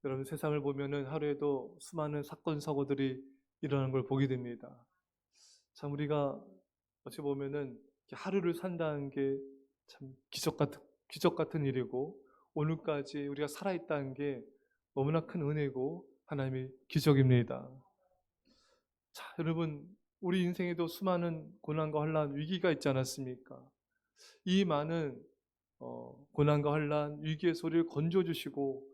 여러분, 세상을 보면은 하루에도 수많은 사건 사고들이 일어나는 걸 보게 됩니다. 참 우리가 어찌 보면은 이렇게 하루를 산다는 게 참 기적 같은 일이고, 오늘까지 우리가 살아있다는 게 너무나 큰 은혜고 하나님의 기적입니다. 자, 여러분, 우리 인생에도 수많은 고난과 환난, 위기가 있지 않았습니까? 이 많은 고난과 환난, 위기의 소리를 건져주시고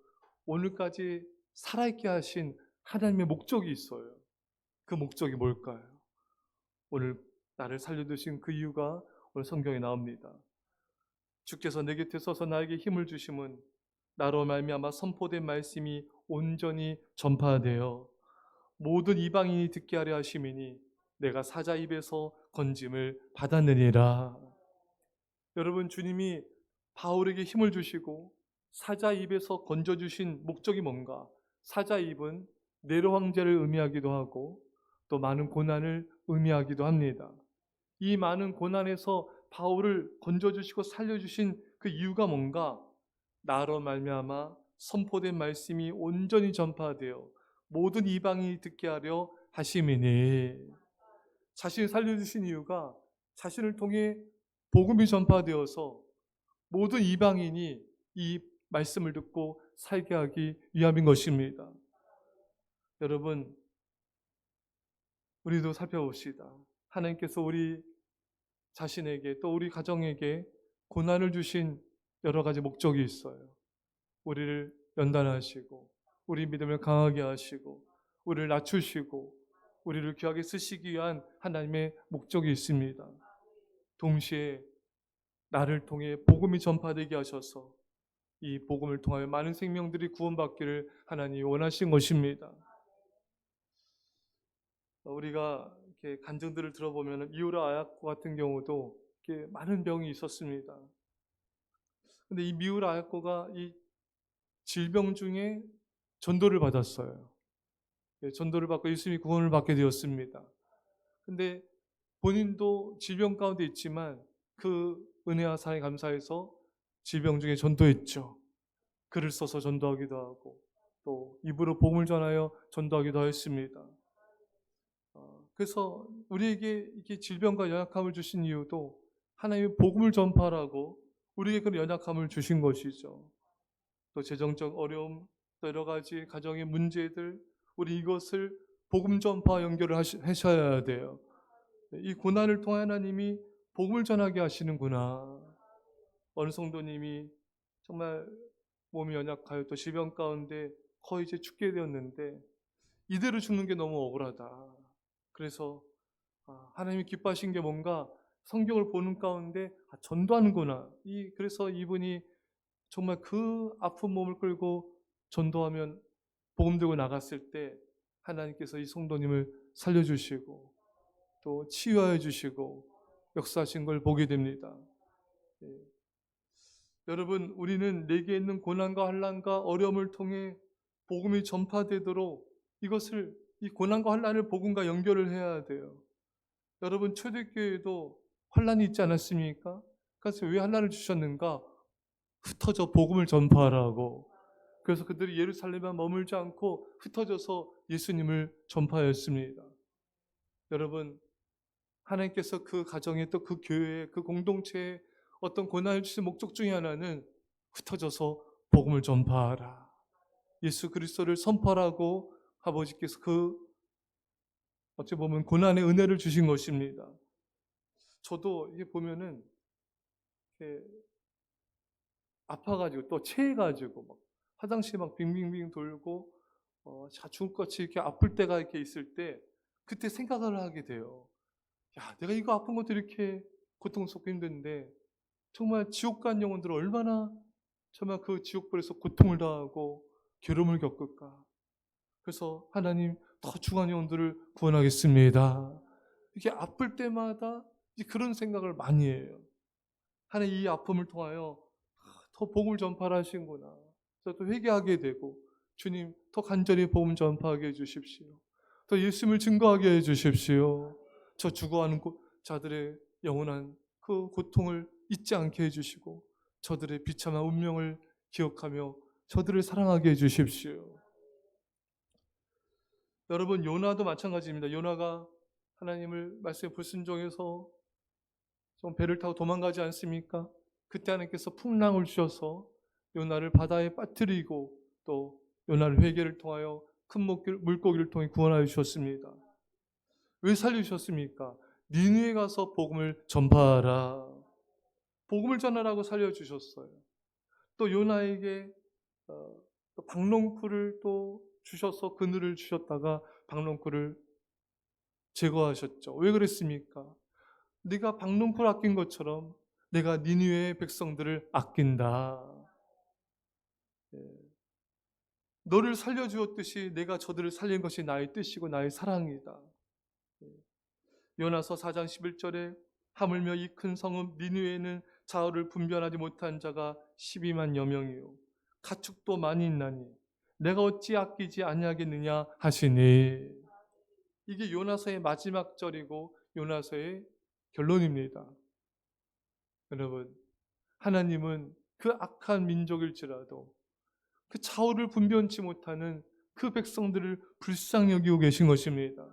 오늘까지 살아있게 하신 하나님의 목적이 있어요. 그 목적이 뭘까요? 오늘 나를 살려두신 그 이유가 오늘 성경에 나옵니다. 주께서 내 곁에 서서 나에게 힘을 주심은 나로 말미암아 선포된 말씀이 온전히 전파되어 모든 이방인이 듣게 하려 하심이니 내가 사자 입에서 건짐을 받았느니라. 여러분, 주님이 바울에게 힘을 주시고 사자 입에서 건져주신 목적이 뭔가? 사자 입은 네로 황제를 의미하기도 하고 또 많은 고난을 의미하기도 합니다. 이 많은 고난에서 바울을 건져주시고 살려주신 그 이유가 뭔가? 나로 말미암아 선포된 말씀이 온전히 전파되어 모든 이방인이 듣게 하려 하심이니, 자신을 살려주신 이유가 자신을 통해 복음이 전파되어서 모든 이방인이 이 말씀을 듣고 살게 하기 위함인 것입니다. 여러분, 우리도 살펴봅시다. 하나님께서 우리 자신에게 또 우리 가정에게 고난을 주신 여러 가지 목적이 있어요. 우리를 연단하시고 우리 믿음을 강하게 하시고 우리를 낮추시고 우리를 귀하게 쓰시기 위한 하나님의 목적이 있습니다. 동시에 나를 통해 복음이 전파되게 하셔서 이 복음을 통하여 많은 생명들이 구원받기를 하나님이 원하신 것입니다. 우리가 이렇게 간증들을 들어보면 미우라 아야코 같은 경우도 이렇게 많은 병이 있었습니다. 근데 이 미우라 아야코가 이 질병 중에 전도를 받았어요. 전도를 받고 예수님이 구원을 받게 되었습니다. 근데 본인도 질병 가운데 있지만 그 은혜와 사랑에 감사해서 질병 중에 전도했죠. 글을 써서 전도하기도 하고 또 입으로 복음을 전하여 전도하기도 했습니다. 그래서 우리에게 이렇게 질병과 연약함을 주신 이유도 하나님의 복음을 전파하라고 우리에게 그런 연약함을 주신 것이죠. 또 재정적 어려움, 또 여러 가지 가정의 문제들, 우리 이것을 복음 전파와 연결을 하셔야 돼요. 이 고난을 통해 하나님이 복음을 전하게 하시는구나. 어느 성도님이 정말 몸이 연약하여 또 질병 가운데 거의 이제 죽게 되었는데 이대로 죽는 게 너무 억울하다. 그래서 하나님이 기뻐하신 게 뭔가 성경을 보는 가운데 전도하는구나. 그래서 이분이 정말 그 아픈 몸을 끌고 전도하면 복음 들고 나갔을 때 하나님께서 이 성도님을 살려주시고 또 치유하여 주시고 역사하신 걸 보게 됩니다. 예. 여러분, 우리는 내게 있는 고난과 환난과 어려움을 통해 복음이 전파되도록 이 고난과 환난을 복음과 연결을 해야 돼요. 여러분, 초대교회도 환난이 있지 않았습니까? 그래서 왜 환난을 주셨는가? 흩어져 복음을 전파하라고. 그래서 그들이 예루살렘에 머물지 않고 흩어져서 예수님을 전파하였습니다. 여러분, 하나님께서 그 가정에 또 그 교회에 그 공동체에 어떤 고난을 주신 목적 중에 하나는 흩어져서 복음을 전파하라. 예수 그리스도를 선포하라고 아버지께서 어찌 보면 고난의 은혜를 주신 것입니다. 저도 이게 보면은 이렇게 아파가지고 또 체해가지고 막 화장실 막 빙빙빙 돌고 죽을것이 이렇게 아플 때가 이렇게 있을 때 그때 생각을 하게 돼요. 야, 내가 이거 아픈 것도 이렇게 고통스럽고 힘든데 정말 지옥 간 영혼들은 얼마나 정말 그 지옥불에서 고통을 당하고 괴로움을 겪을까. 그래서 하나님 더 중한 영혼들을 구원하겠습니다. 이렇게 아플 때마다 그런 생각을 많이 해요. 하나님 이 아픔을 통하여 더 복음을 전파를 하신구나. 그래서 또 회개하게 되고 주님 더 간절히 복음 전파하게 해주십시오. 더 예수님을 증거하게 해주십시오. 저 죽어가는 자들의 영원한 그 고통을 잊지 않게 해주시고 저들의 비참한 운명을 기억하며 저들을 사랑하게 해주십시오. 여러분 요나도 마찬가지입니다. 요나가 하나님을 말씀에 불순종해서 좀 배를 타고 도망가지 않습니까? 그때 하나님께서 풍랑을 주셔서 요나를 바다에 빠뜨리고 또 요나를 회개를 통하여 큰 물고기를 통해 구원하여 주셨습니다. 왜 살려주셨습니까? 니느웨 가서 복음을 전파하라. 복음을 전하라고 살려주셨어요. 또 요나에게 또 박농쿨을 또 주셔서 그늘을 주셨다가 박농쿨을 제거하셨죠. 왜 그랬습니까? 네가 박농쿨 아낀 것처럼 내가 니느웨의 백성들을 아낀다. 예. 너를 살려주었듯이 내가 저들을 살린 것이 나의 뜻이고 나의 사랑이다. 예. 요나서 4장 11절에 하물며 이 큰 성읍 니느웨에는 좌우를 분별하지 못한 자가 12만여 명이요 가축도 많이 있나니 내가 어찌 아끼지 아니하겠느냐 하시니. 이게 요나서의 마지막 절이고 요나서의 결론입니다. 여러분, 하나님은 그 악한 민족일지라도 그 좌우를 분별치 못하는 그 백성들을 불쌍히 여기고 계신 것입니다.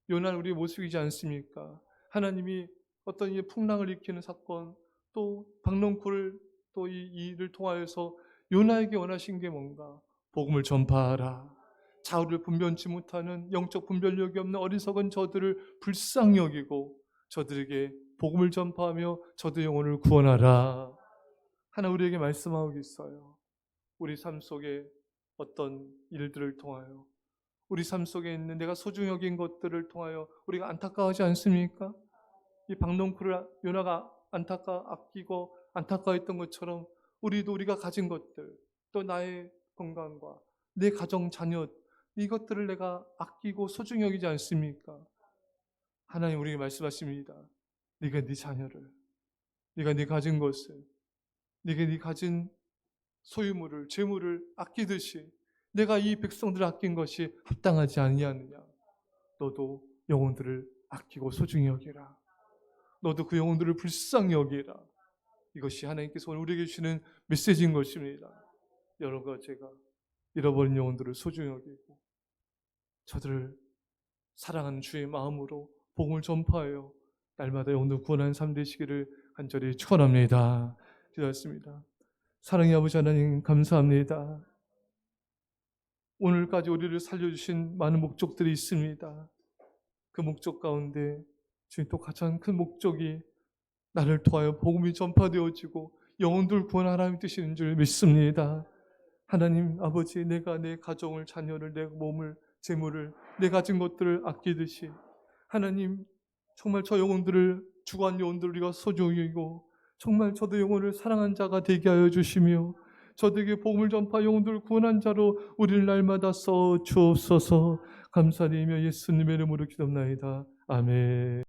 요나는 우리의 모습이지 않습니까? 하나님이 어떤 이 풍랑을 일으키는 사건, 또 박농쿨을 또 이 일을 통하여서 요나에게 원하신 게 뭔가? 복음을 전파하라. 좌우를 분별치 못하는 영적 분별력이 없는 어리석은 저들을 불쌍히 여기고 저들에게 복음을 전파하며 저들의 영혼을 구원하라. 하나 우리에게 말씀하고 있어요. 우리 삶 속에 어떤 일들을 통하여 우리 삶 속에 있는 내가 소중히 여긴 것들을 통하여 우리가 안타까워하지 않습니까? 이 박농쿨을 요나가 아끼고 안타까워했던 것처럼 우리도 우리가 가진 것들, 또 나의 건강과 내 가정 자녀, 이것들을 내가 아끼고 소중히 여기지 않습니까? 하나님 우리에게 말씀하십니다. 네가 네 자녀를, 네가 네 가진 것을, 네가 네 가진 소유물을, 재물을 아끼듯이 내가 이 백성들을 아낀 것이 합당하지 아니하느냐. 너도 영혼들을 아끼고 소중히 여기라. 너도 그 영혼들을 불쌍히 여기라. 이것이 하나님께서 오늘 우리에게 주시는 메시지인 것입니다. 여러분과 제가 잃어버린 영혼들을 소중히 여기고 저들을 사랑하는 주의 마음으로 복음을 전파하여 날마다 영혼들 구원하는 삶 되시기를 간절히 축원합니다. 기도하겠습니다. 사랑의 아버지 하나님 감사합니다. 오늘까지 우리를 살려주신 많은 목적들이 있습니다. 그 목적 가운데 주님 또 가장 큰 목적이 나를 통하여 복음이 전파되어지고 영혼들 구원하라는 뜻인 줄 믿습니다. 하나님 아버지, 내가 내 가정을, 자녀를, 내 몸을, 재물을, 내 가진 것들을 아끼듯이 하나님 정말 저 영혼들을, 주관 영혼들을 우리가 소중히 여기고 정말 저도 영혼을 사랑한 자가 되게 하여 주시며 저들에게 복음을 전파 영혼들을 구원한 자로 우리를 날마다 써 주옵소서. 감사드리며 예수님의 이름으로 기도합나이다. 아멘.